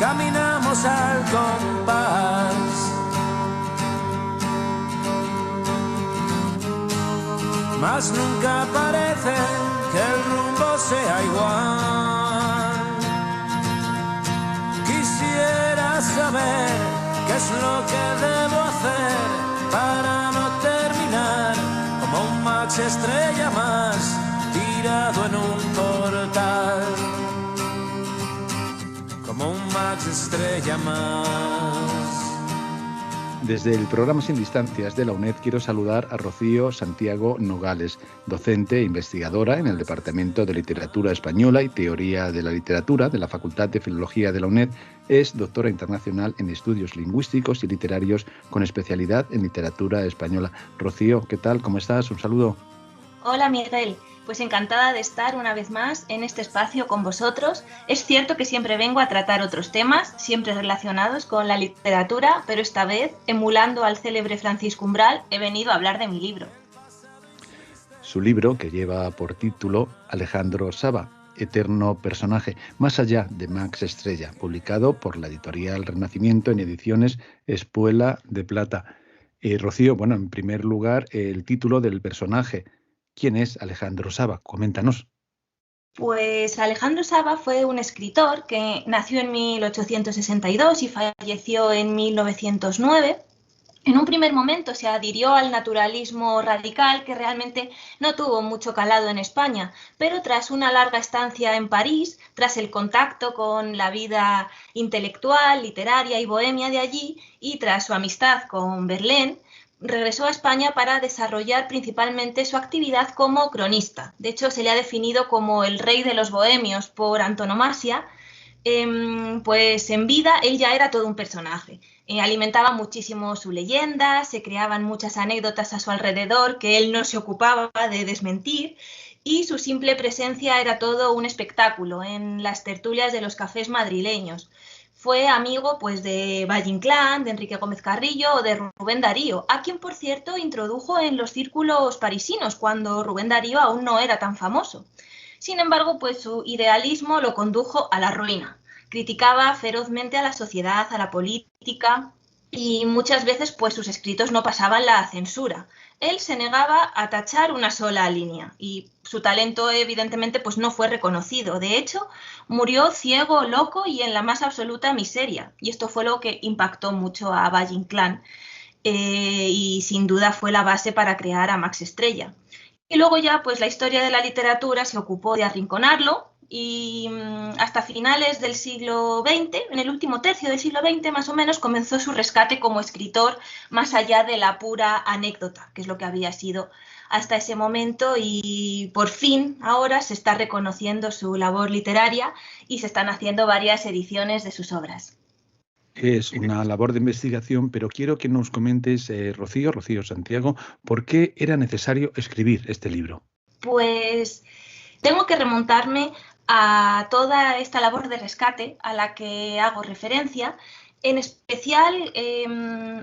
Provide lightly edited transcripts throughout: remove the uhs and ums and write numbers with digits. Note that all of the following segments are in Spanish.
caminamos al compás. Mas nunca parece que el rumbo sea igual. Quisiera saber qué es lo que debo hacer para no terminar como un Max Estrella más tirado en un portal. Como un Max Estrella más. Desde el programa Sin Distancias de la UNED quiero saludar a Rocío Santiago Nogales, docente e investigadora en el Departamento de Literatura Española y Teoría de la Literatura de la Facultad de Filología de la UNED. Es doctora internacional en estudios lingüísticos y literarios con especialidad en literatura española. Rocío, ¿qué tal? ¿Cómo estás? Un saludo. Hola, Miguel. Pues encantada de estar una vez más en este espacio con vosotros. Es cierto que siempre vengo a tratar otros temas, siempre relacionados con la literatura, pero esta vez, emulando al célebre Francisco Umbral, he venido a hablar de mi libro. Su libro, que lleva por título Alejandro Saba, Eterno Personaje, más allá de Max Estrella, publicado por la editorial Renacimiento en ediciones Espuela de Plata. Rocío, bueno, en primer lugar, el título del personaje. ¿Quién es Alejandro Saba? Coméntanos. Pues Alejandro Saba fue un escritor que nació en 1862 y falleció en 1909. En un primer momento se adhirió al naturalismo radical, que realmente no tuvo mucho calado en España, pero tras una larga estancia en París, tras el contacto con la vida intelectual, literaria y bohemia de allí, y tras su amistad con Verlaine, regresó a España para desarrollar principalmente su actividad como cronista. De hecho, se le ha definido como el rey de los bohemios por antonomasia. Pues en vida él ya era todo un personaje. Alimentaba muchísimo su leyenda, se creaban muchas anécdotas a su alrededor que él no se ocupaba de desmentir, y su simple presencia era todo un espectáculo en las tertulias de los cafés madrileños. Fue amigo pues de Valle Inclán, de Enrique Gómez Carrillo o de Rubén Darío, a quien por cierto introdujo en los círculos parisinos cuando Rubén Darío aún no era tan famoso. Sin embargo, pues su idealismo lo condujo a la ruina. Criticaba ferozmente a la sociedad, a la política, y muchas veces pues sus escritos no pasaban la censura. Él se negaba a tachar una sola línea y su talento evidentemente pues no fue reconocido. De hecho, murió ciego, loco y en la más absoluta miseria. Y esto fue lo que impactó mucho a Valle Inclán y sin duda fue la base para crear a Max Estrella. Y luego ya pues la historia de la literatura se ocupó de arrinconarlo y hasta finales del siglo XX, en el último tercio del siglo XX más o menos, comenzó su rescate como escritor más allá de la pura anécdota, que es lo que había sido hasta ese momento, y por fin ahora se está reconociendo su labor literaria y se están haciendo varias ediciones de sus obras. Es una labor de investigación, pero quiero que nos comentes, Rocío Santiago, ¿por qué era necesario escribir este libro? Pues tengo que remontarme a toda esta labor de rescate a la que hago referencia, en especial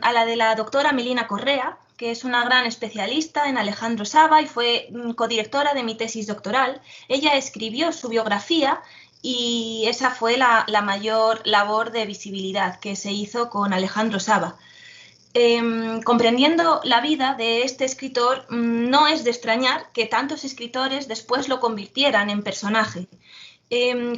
a la de la doctora Melina Correa, que es una gran especialista en Alejandro Saba y fue codirectora de mi tesis doctoral. Ella escribió su biografía y esa fue la mayor labor de visibilidad que se hizo con Alejandro Saba. Comprendiendo la vida de este escritor, no es de extrañar que tantos escritores después lo convirtieran en personaje.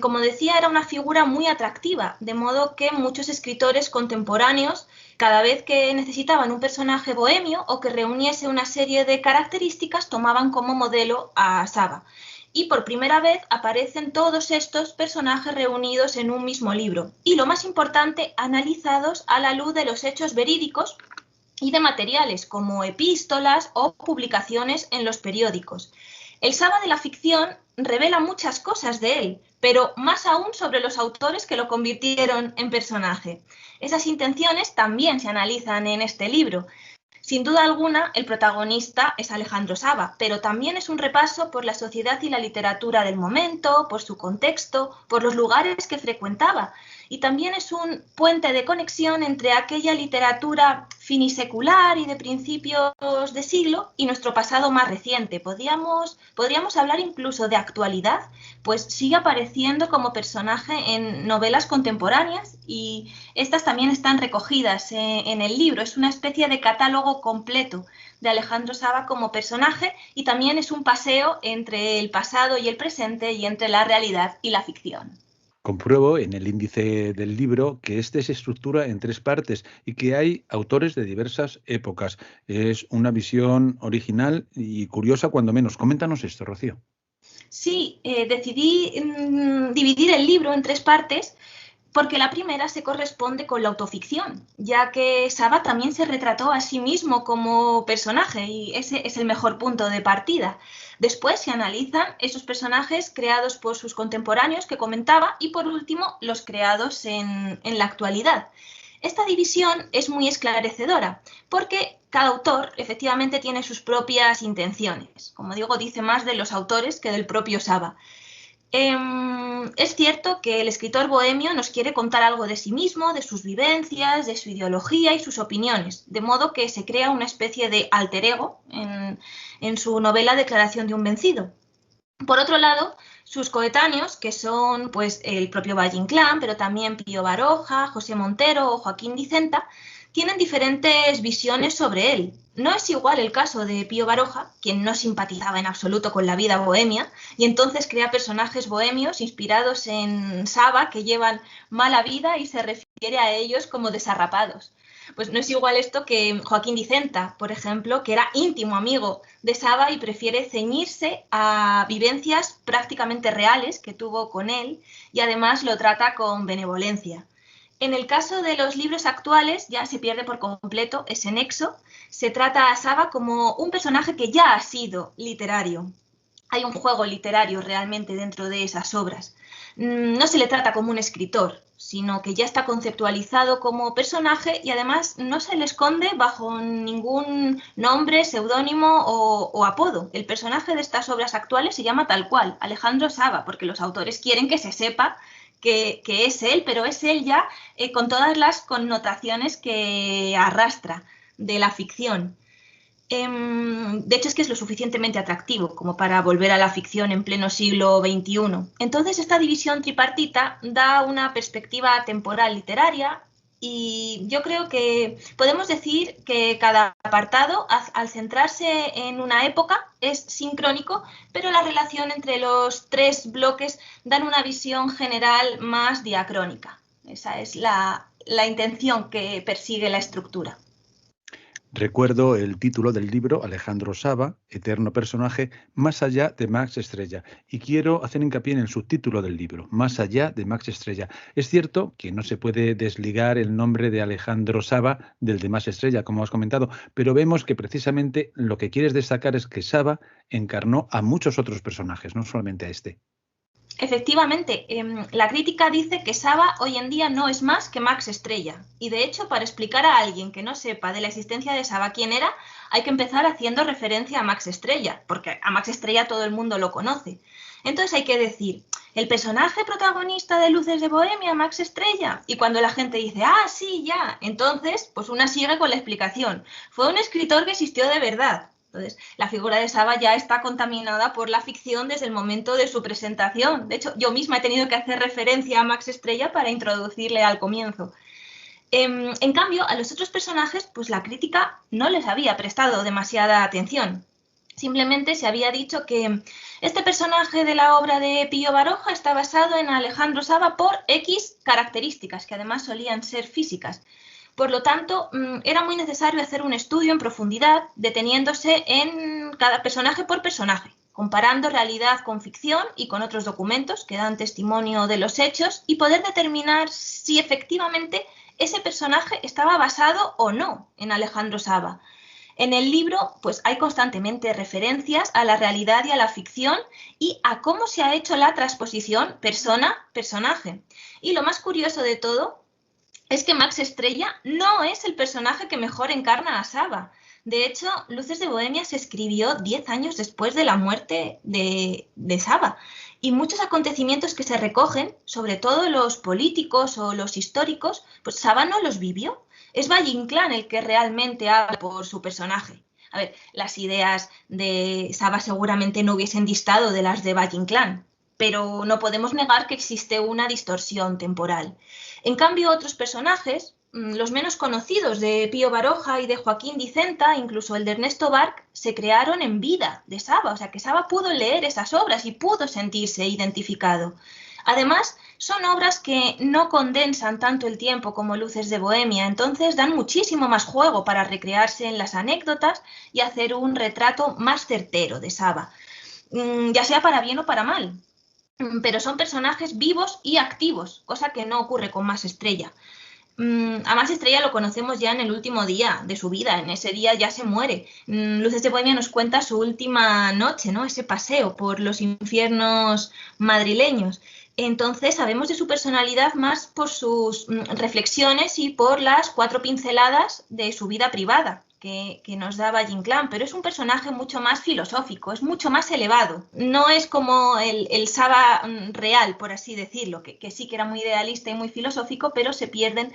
Como decía, era una figura muy atractiva, de modo que muchos escritores contemporáneos, cada vez que necesitaban un personaje bohemio o que reuniese una serie de características, tomaban como modelo a Saba. Y por primera vez aparecen todos estos personajes reunidos en un mismo libro. Y lo más importante, analizados a la luz de los hechos verídicos y de materiales como epístolas o publicaciones en los periódicos. El Saba de la ficción revela muchas cosas de él, pero más aún sobre los autores que lo convirtieron en personaje. Esas intenciones también se analizan en este libro. Sin duda alguna, el protagonista es Alejandro Saba, pero también es un repaso por la sociedad y la literatura del momento, por su contexto, por los lugares que frecuentaba. y también es un puente de conexión entre aquella literatura finisecular y de principios de siglo y nuestro pasado más reciente. Podríamos hablar incluso de actualidad, pues sigue apareciendo como personaje en novelas contemporáneas y estas también están recogidas en el libro. Es una especie de catálogo completo de Alejandro Saba como personaje y también es un paseo entre el pasado y el presente y entre la realidad y la ficción. Compruebo en el índice del libro que este se estructura en 3 partes y que hay autores de diversas épocas. Es una visión original y curiosa cuando menos. Coméntanos esto, Rocío. Sí, decidí dividir el libro en 3 partes porque la primera se corresponde con la autoficción, ya que Saba también se retrató a sí mismo como personaje y ese es el mejor punto de partida. Después se analizan esos personajes creados por sus contemporáneos que comentaba y por último los creados en la actualidad. Esta división es muy esclarecedora porque cada autor efectivamente tiene sus propias intenciones. Como digo, dice más de los autores que del propio Saba. Es cierto que el escritor bohemio nos quiere contar algo de sí mismo, de sus vivencias, de su ideología y sus opiniones, de modo que se crea una especie de alter ego en su novela Declaración de un vencido. Por otro lado, sus coetáneos, que son pues el propio Valle Inclán, pero también Pío Baroja, José Montero o Joaquín Dicenta, tienen diferentes visiones sobre él. No es igual el caso de Pío Baroja, quien no simpatizaba en absoluto con la vida bohemia, y entonces crea personajes bohemios inspirados en Saba que llevan mala vida y se refiere a ellos como desarrapados. Pues no es igual esto que Joaquín Dicenta, por ejemplo, que era íntimo amigo de Saba y prefiere ceñirse a vivencias prácticamente reales que tuvo con él y además lo trata con benevolencia. En el caso de los libros actuales ya se pierde por completo ese nexo. Se trata a Saba como un personaje que ya ha sido literario. Hay un juego literario realmente dentro de esas obras. No se le trata como un escritor, sino que ya está conceptualizado como personaje y además no se le esconde bajo ningún nombre, seudónimo o apodo. El personaje de estas obras actuales se llama tal cual, Alejandro Saba, porque los autores quieren que se sepa que es él, pero es él ya con todas las connotaciones que arrastra de la ficción. De hecho, es que es lo suficientemente atractivo como para volver a la ficción en pleno siglo XXI. Entonces, esta división tripartita da una perspectiva temporal literaria y yo creo que podemos decir que cada apartado, al centrarse en una época, es sincrónico, pero la relación entre los 3 bloques dan una visión general más diacrónica. Esa es la intención que persigue la estructura. Recuerdo el título del libro, Alejandro Saba, eterno personaje, más allá de Max Estrella. Y quiero hacer hincapié en el subtítulo del libro, Más allá de Max Estrella. Es cierto que no se puede desligar el nombre de Alejandro Saba del de Max Estrella, como has comentado, pero vemos que precisamente lo que quieres destacar es que Saba encarnó a muchos otros personajes, no solamente a este. Efectivamente, la crítica dice que Saba hoy en día no es más que Max Estrella. Y de hecho, para explicar a alguien que no sepa de la existencia de Saba quién era, hay que empezar haciendo referencia a Max Estrella, porque a Max Estrella todo el mundo lo conoce. Entonces hay que decir, el personaje protagonista de Luces de Bohemia, Max Estrella. Y cuando la gente dice, ah, sí, ya, entonces, pues una sigue con la explicación. Fue un escritor que existió de verdad. Entonces, la figura de Saba ya está contaminada por la ficción desde el momento de su presentación. De hecho, yo misma he tenido que hacer referencia a Max Estrella para introducirle al comienzo. En cambio, a los otros personajes, pues la crítica no les había prestado demasiada atención. Simplemente se había dicho que este personaje de la obra de Pío Baroja está basado en Alejandro Saba por X características, que además solían ser físicas. Por lo tanto, era muy necesario hacer un estudio en profundidad, deteniéndose en cada personaje por personaje, comparando realidad con ficción y con otros documentos que dan testimonio de los hechos y poder determinar si efectivamente ese personaje estaba basado o no en Alejandro Saba. En el libro, pues hay constantemente referencias a la realidad y a la ficción y a cómo se ha hecho la transposición persona-personaje. Y lo más curioso de todo es que Max Estrella no es el personaje que mejor encarna a Saba. De hecho, Luces de Bohemia se escribió 10 años después de la muerte de Saba. Y muchos acontecimientos que se recogen, sobre todo los políticos o los históricos, pues Saba no los vivió. Es Valle Inclán el que realmente habla por su personaje. A ver, las ideas de Saba seguramente no hubiesen distado de las de Valle Inclán, pero no podemos negar que existe una distorsión temporal. En cambio, otros personajes, los menos conocidos de Pío Baroja y de Joaquín Dicenta, incluso el de Ernesto Barc, se crearon en vida de Saba, o sea que Saba pudo leer esas obras y pudo sentirse identificado. Además, son obras que no condensan tanto el tiempo como Luces de Bohemia, entonces dan muchísimo más juego para recrearse en las anécdotas y hacer un retrato más certero de Saba, ya sea para bien o para mal. Pero son personajes vivos y activos, cosa que no ocurre con Más Estrella. A Más Estrella lo conocemos ya en el último día de su vida, en ese día ya se muere. Luces de Bohemia nos cuenta su última noche, ¿no? Ese paseo por los infiernos madrileños. Entonces sabemos de su personalidad más por sus reflexiones y por las 4 pinceladas de su vida privada que nos da Valle Inclán, pero es un personaje mucho más filosófico, es mucho más elevado. No es como el Saba real, por así decirlo, que sí que era muy idealista y muy filosófico, pero se pierden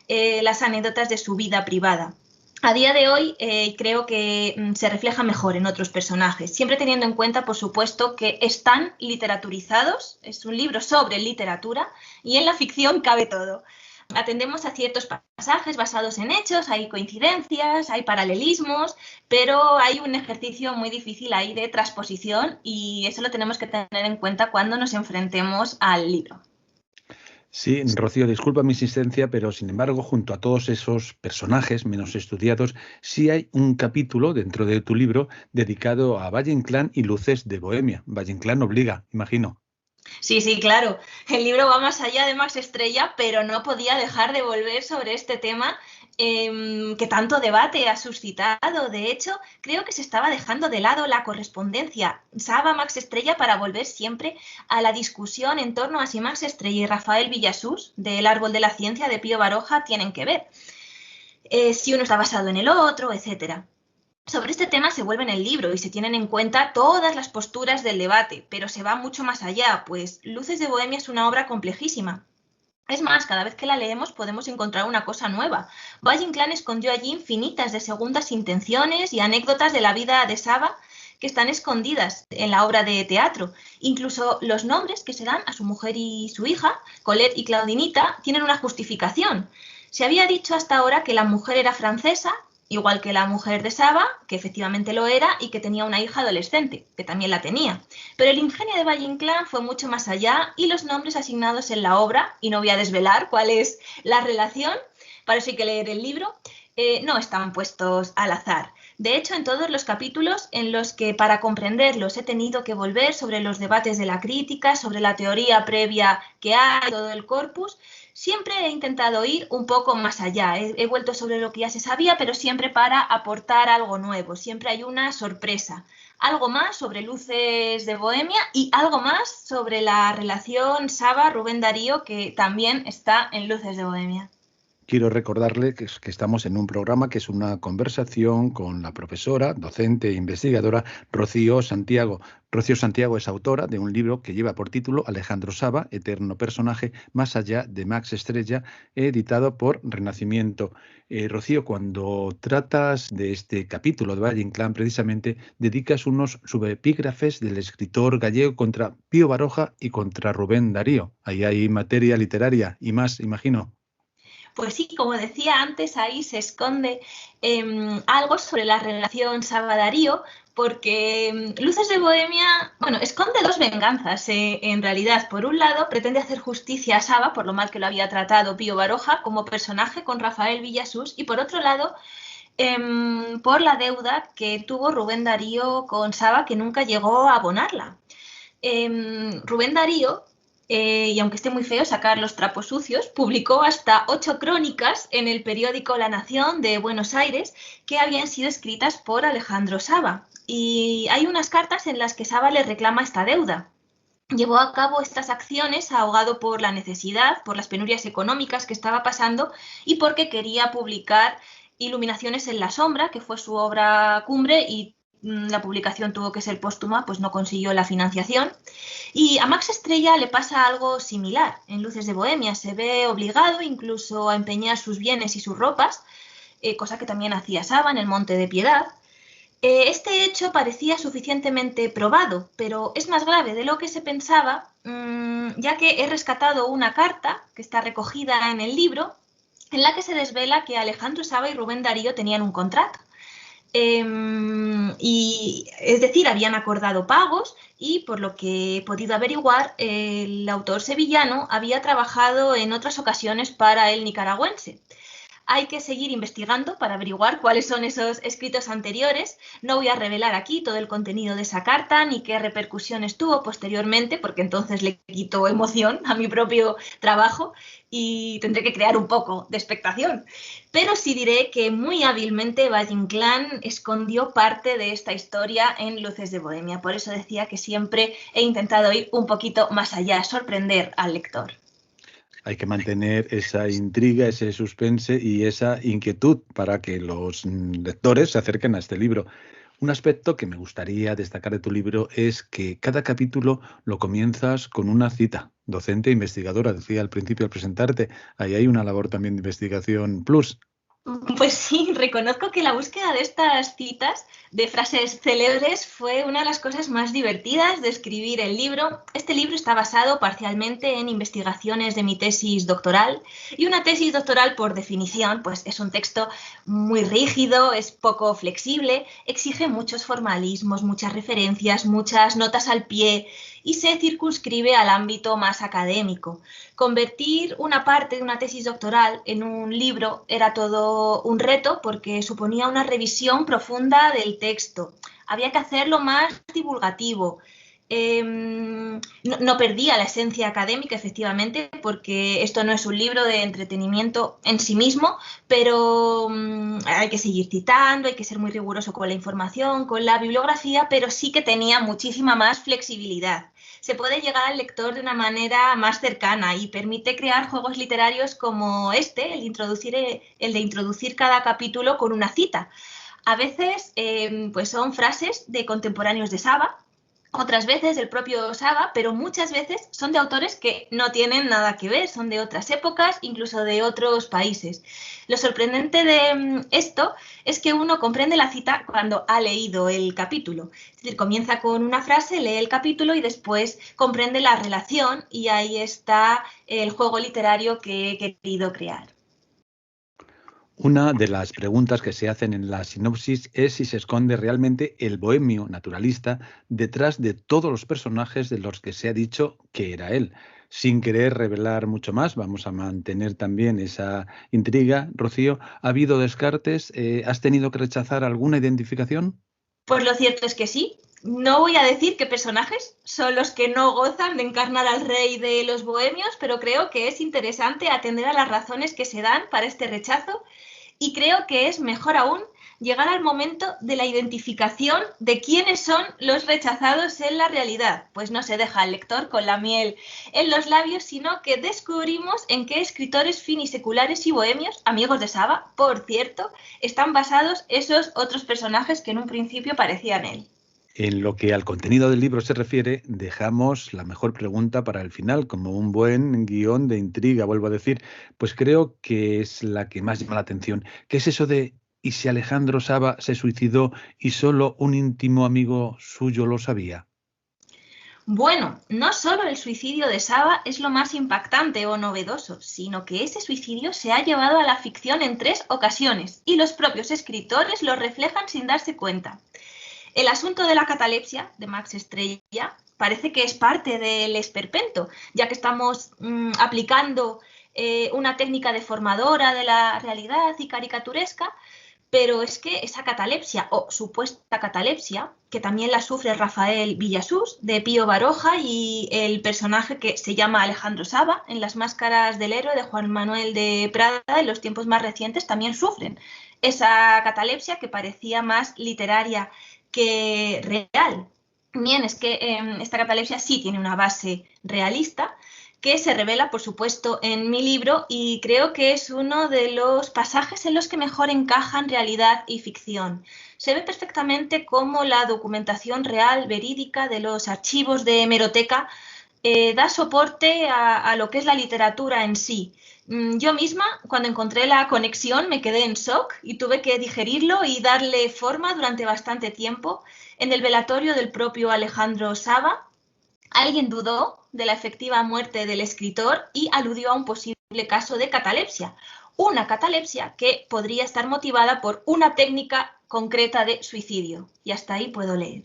las anécdotas de su vida privada. A día de hoy creo que se refleja mejor en otros personajes, siempre teniendo en cuenta, por supuesto, que están literaturizados, es un libro sobre literatura y en la ficción cabe todo. Atendemos a ciertos pasajes basados en hechos, hay coincidencias, hay paralelismos, pero hay un ejercicio muy difícil ahí de transposición y eso lo tenemos que tener en cuenta cuando nos enfrentemos al libro. Sí, Rocío, disculpa mi insistencia, pero sin embargo, junto a todos esos personajes menos estudiados, sí hay un capítulo dentro de tu libro dedicado a Valle Inclán y Luces de Bohemia. Valle Inclán obliga, imagino. Sí, claro. El libro va más allá de Más Estrella, pero no podía dejar de volver sobre este tema que tanto debate ha suscitado. De hecho, creo que se estaba dejando de lado la correspondencia Saba-Max Estrella para volver siempre a la discusión en torno a si Max Estrella y Rafael Villasús, del Árbol de la Ciencia de Pío Baroja, tienen que ver. Si uno está basado en el otro, etcétera. Sobre este tema se vuelve en el libro y se tienen en cuenta todas las posturas del debate, pero se va mucho más allá, pues Luces de Bohemia es una obra complejísima. Es más, cada vez que la leemos podemos encontrar una cosa nueva. Valle Inclán escondió allí infinitas de segundas intenciones y anécdotas de la vida de Saba que están escondidas en la obra de teatro. Incluso los nombres que se dan a su mujer y su hija, Colette y Claudinita, tienen una justificación. Se había dicho hasta ahora que la mujer era francesa, igual que la mujer de Saba, que efectivamente lo era y que tenía una hija adolescente, que también la tenía. Pero el ingenio de Valle Inclán fue mucho más allá y los nombres asignados en la obra, y no voy a desvelar cuál es la relación, para eso hay que leer el libro, no están puestos al azar. De hecho, en todos los capítulos en los que para comprenderlos he tenido que volver sobre los debates de la crítica, sobre la teoría previa que hay, todo el corpus, siempre he intentado ir un poco más allá. He vuelto sobre lo que ya se sabía, pero siempre para aportar algo nuevo. Siempre hay una sorpresa. Algo más sobre Luces de Bohemia y algo más sobre la relación Saba-Rubén Darío, que también está en Luces de Bohemia. Quiero recordarle que estamos en un programa que es una conversación con la profesora, docente e investigadora Rocío Santiago. Rocío Santiago es autora de un libro que lleva por título Alejandro Saba, eterno personaje, más allá de Max Estrella, editado por Renacimiento. Rocío, cuando tratas de este capítulo de Valle Inclán, precisamente dedicas unos subepígrafes del escritor gallego contra Pío Baroja y contra Rubén Darío. Ahí hay materia literaria y más, imagino. Pues sí, como decía antes, ahí se esconde algo sobre la relación Saba-Darío, porque Luces de Bohemia, bueno, esconde 2 venganzas en realidad. Por un lado, pretende hacer justicia a Saba por lo mal que lo había tratado Pío Baroja como personaje con Rafael Villasús, y por otro lado, por la deuda que tuvo Rubén Darío con Saba, que nunca llegó a abonarla. Rubén Darío, y aunque esté muy feo sacar los trapos sucios, publicó hasta 8 crónicas en el periódico La Nación de Buenos Aires que habían sido escritas por Alejandro Saba. Y hay unas cartas en las que Saba le reclama esta deuda. Llevó a cabo estas acciones ahogado por la necesidad, por las penurias económicas que estaba pasando y porque quería publicar Iluminaciones en la sombra, que fue su obra cumbre y la publicación tuvo que ser póstuma, pues no consiguió la financiación. Y a Max Estrella le pasa algo similar. En Luces de Bohemia se ve obligado incluso a empeñar sus bienes y sus ropas, cosa que también hacía Saba en El Monte de Piedad. Este hecho parecía suficientemente probado, pero es más grave de lo que se pensaba, ya que he rescatado una carta que está recogida en el libro, en la que se desvela que Alejandro Saba y Rubén Darío tenían un contrato. Y es decir, habían acordado pagos y por lo que he podido averiguar, el autor sevillano había trabajado en otras ocasiones para el nicaragüense. Hay que seguir investigando para averiguar cuáles son esos escritos anteriores. No voy a revelar aquí todo el contenido de esa carta ni qué repercusiones tuvo posteriormente, porque entonces le quito emoción a mi propio trabajo y tendré que crear un poco de expectación. Pero sí diré que muy hábilmente Valle Inclán escondió parte de esta historia en Luces de Bohemia. Por eso decía que siempre he intentado ir un poquito más allá, sorprender al lector. Hay que mantener esa intriga, ese suspense y esa inquietud para que los lectores se acerquen a este libro. Un aspecto que me gustaría destacar de tu libro es que cada capítulo lo comienzas con una cita. Docente e investigadora, decía al principio al presentarte, ahí hay una labor también de investigación plus. Pues sí, reconozco que la búsqueda de estas citas, de frases célebres, fue una de las cosas más divertidas de escribir el libro. Este libro está basado parcialmente en investigaciones de mi tesis doctoral y una tesis doctoral, por definición, pues es un texto muy rígido, es poco flexible, exige muchos formalismos, muchas referencias, muchas notas al pie y se circunscribe al ámbito más académico. Convertir una parte de una tesis doctoral en un libro era todo un reto porque suponía una revisión profunda del texto. Había que hacerlo más divulgativo. No perdía la esencia académica, efectivamente, porque esto no es un libro de entretenimiento en sí mismo, pero hay que seguir citando, hay que ser muy riguroso con la información, con la bibliografía, pero sí que tenía muchísima más flexibilidad. Se puede llegar al lector de una manera más cercana y permite crear juegos literarios como este, el de introducir cada capítulo con una cita. A veces pues son frases de contemporáneos de Saba, otras veces del propio Saba, pero muchas veces son de autores que no tienen nada que ver, son de otras épocas, incluso de otros países. Lo sorprendente de esto es que uno comprende la cita cuando ha leído el capítulo. Es decir, comienza con una frase, lee el capítulo y después comprende la relación y ahí está el juego literario que he querido crear. Una de las preguntas que se hacen en la sinopsis es si se esconde realmente el bohemio naturalista detrás de todos los personajes de los que se ha dicho que era él. Sin querer revelar mucho más, vamos a mantener también esa intriga. Rocío, ¿ha habido descartes? ¿Has tenido que rechazar alguna identificación? Pues lo cierto es que sí. No voy a decir qué personajes son los que no gozan de encarnar al rey de los bohemios, pero creo que es interesante atender a las razones que se dan para este rechazo y creo que es mejor aún llegar al momento de la identificación de quiénes son los rechazados en la realidad, pues no se deja al lector con la miel en los labios, sino que descubrimos en qué escritores finiseculares y bohemios, amigos de Saba, por cierto, están basados esos otros personajes que en un principio parecían él. En lo que al contenido del libro se refiere, dejamos la mejor pregunta para el final, como un buen guión de intriga, vuelvo a decir, pues creo que es la que más llama la atención. ¿Qué es eso de ¿y si Alejandro Saba se suicidó y solo un íntimo amigo suyo lo sabía? Bueno, no solo el suicidio de Saba es lo más impactante o novedoso, sino que ese suicidio se ha llevado a la ficción en 3 ocasiones y los propios escritores lo reflejan sin darse cuenta. El asunto de la catalepsia de Max Estrella parece que es parte del esperpento, ya que estamos aplicando una técnica deformadora de la realidad y caricaturesca, pero es que esa catalepsia o supuesta catalepsia, que también la sufre Rafael Villasús de Pío Baroja y el personaje que se llama Alejandro Saba en Las máscaras del héroe de Juan Manuel de Prada en los tiempos más recientes también sufren esa catalepsia que parecía más literaria que real. Bien, es que esta catalepsia sí tiene una base realista que se revela, por supuesto, en mi libro y creo que es uno de los pasajes en los que mejor encajan realidad y ficción. Se ve perfectamente cómo la documentación real, verídica de los archivos de hemeroteca da soporte a lo que es la literatura en sí. Yo misma, cuando encontré la conexión, me quedé en shock y tuve que digerirlo y darle forma durante bastante tiempo. En el velatorio del propio Alejandro Saba, alguien dudó de la efectiva muerte del escritor y aludió a un posible caso de catalepsia. Una catalepsia que podría estar motivada por una técnica concreta de suicidio. Y hasta ahí puedo leer.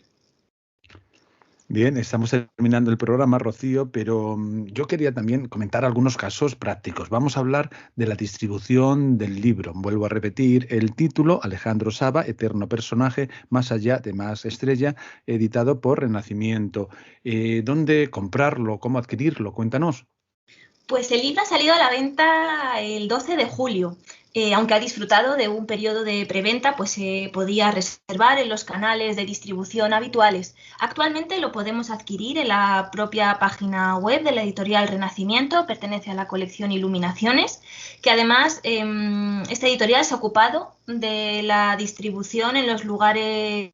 Bien, estamos terminando el programa, Rocío, pero yo quería también comentar algunos casos prácticos. Vamos a hablar de la distribución del libro. Vuelvo a repetir el título, Alejandro Saba, Eterno personaje, más allá de más estrella, editado por Renacimiento. ¿Dónde comprarlo? ¿Cómo adquirirlo? Cuéntanos. Pues el libro ha salido a la venta el 12 de julio. Aunque ha disfrutado de un periodo de preventa, pues se podía reservar en los canales de distribución habituales. Actualmente lo podemos adquirir en la propia página web de la editorial Renacimiento, pertenece a la colección Iluminaciones, que además esta editorial se ha ocupado de la distribución en los lugares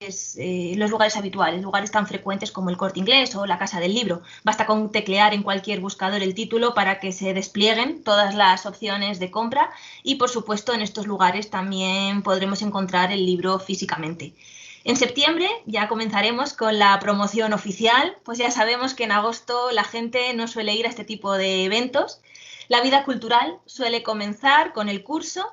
habituales, lugares tan frecuentes como el Corte Inglés o la Casa del Libro. Basta con teclear en cualquier buscador el título para que se desplieguen todas las opciones de compra y, por supuesto, en estos lugares también podremos encontrar el libro físicamente. En septiembre ya comenzaremos con la promoción oficial, pues ya sabemos que en agosto la gente no suele ir a este tipo de eventos. La vida cultural suele comenzar con el curso.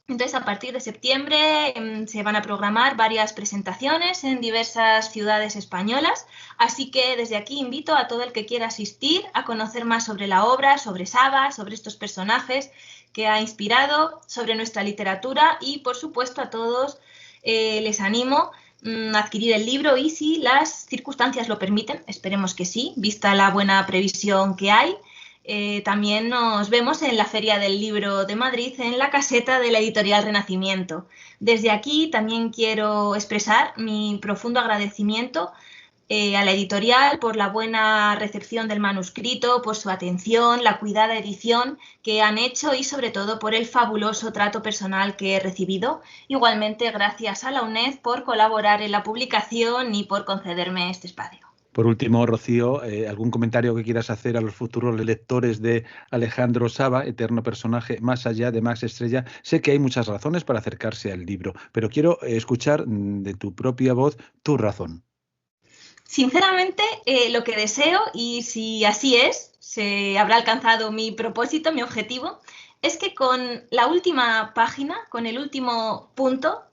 Entonces, a partir de septiembre se van a programar varias presentaciones en diversas ciudades españolas, así que desde aquí invito a todo el que quiera asistir a conocer más sobre la obra, sobre Saba, sobre estos personajes que ha inspirado, sobre nuestra literatura y, por supuesto, a todos les animo a adquirir el libro y, si las circunstancias lo permiten, esperemos que sí, vista la buena previsión que hay. También nos vemos en la Feria del Libro de Madrid, en la caseta de la editorial Renacimiento. Desde aquí también quiero expresar mi profundo agradecimiento a la editorial por la buena recepción del manuscrito, por su atención, la cuidada edición que han hecho y sobre todo por el fabuloso trato personal que he recibido. Igualmente, gracias a la UNED por colaborar en la publicación y por concederme este espacio. Por último, Rocío, ¿algún comentario que quieras hacer a los futuros lectores de Alejandro Saba, Eterno personaje, más allá de más estrella? Sé que hay muchas razones para acercarse al libro, pero quiero escuchar de tu propia voz tu razón. Sinceramente, lo que deseo, y si así es, se habrá alcanzado mi propósito, mi objetivo, es que con la última página, con el último punto,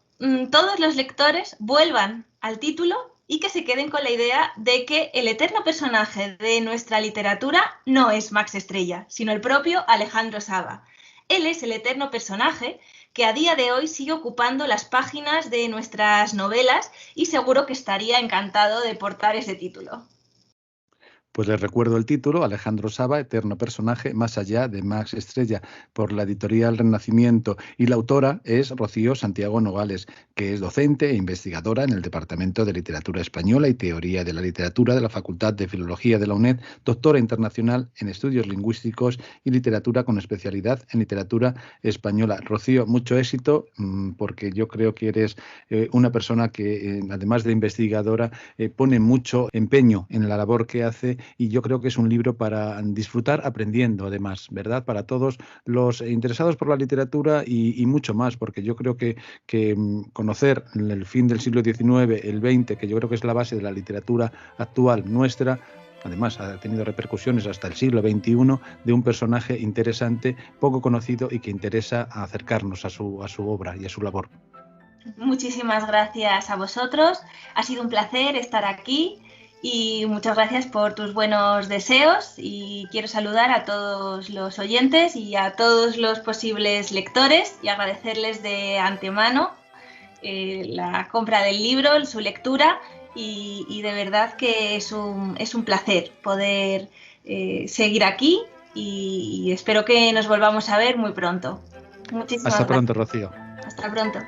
todos los lectores vuelvan al título y que se queden con la idea de que el eterno personaje de nuestra literatura no es Max Estrella, sino el propio Alejandro Saba. Él es el eterno personaje que a día de hoy sigue ocupando las páginas de nuestras novelas y seguro que estaría encantado de portar ese título. Pues les recuerdo el título, Alejandro Saba, Eterno personaje, más allá de Max Estrella, por la editorial Renacimiento. Y la autora es Rocío Santiago Nogales, que es docente e investigadora en el Departamento de Literatura Española y Teoría de la Literatura de la Facultad de Filología de la UNED, doctora internacional en Estudios Lingüísticos y Literatura con especialidad en Literatura Española. Rocío, mucho éxito, porque yo creo que eres una persona que, además de investigadora, pone mucho empeño en la labor que hace. Y yo creo que es un libro para disfrutar aprendiendo, además, ¿verdad? Para todos los interesados por la literatura y mucho más, porque yo creo que conocer el fin del siglo XIX, el XX, que yo creo que es la base de la literatura actual nuestra, además ha tenido repercusiones hasta el siglo XXI, de un personaje interesante, poco conocido y que interesa acercarnos a su obra y a su labor. Muchísimas gracias a vosotros. Ha sido un placer estar aquí. Y muchas gracias por tus buenos deseos y quiero saludar a todos los oyentes y a todos los posibles lectores y agradecerles de antemano la compra del libro, su lectura y de verdad que es un placer poder seguir aquí y espero que nos volvamos a ver muy pronto. Muchísimas gracias. Hasta pronto, Rocío. Hasta pronto.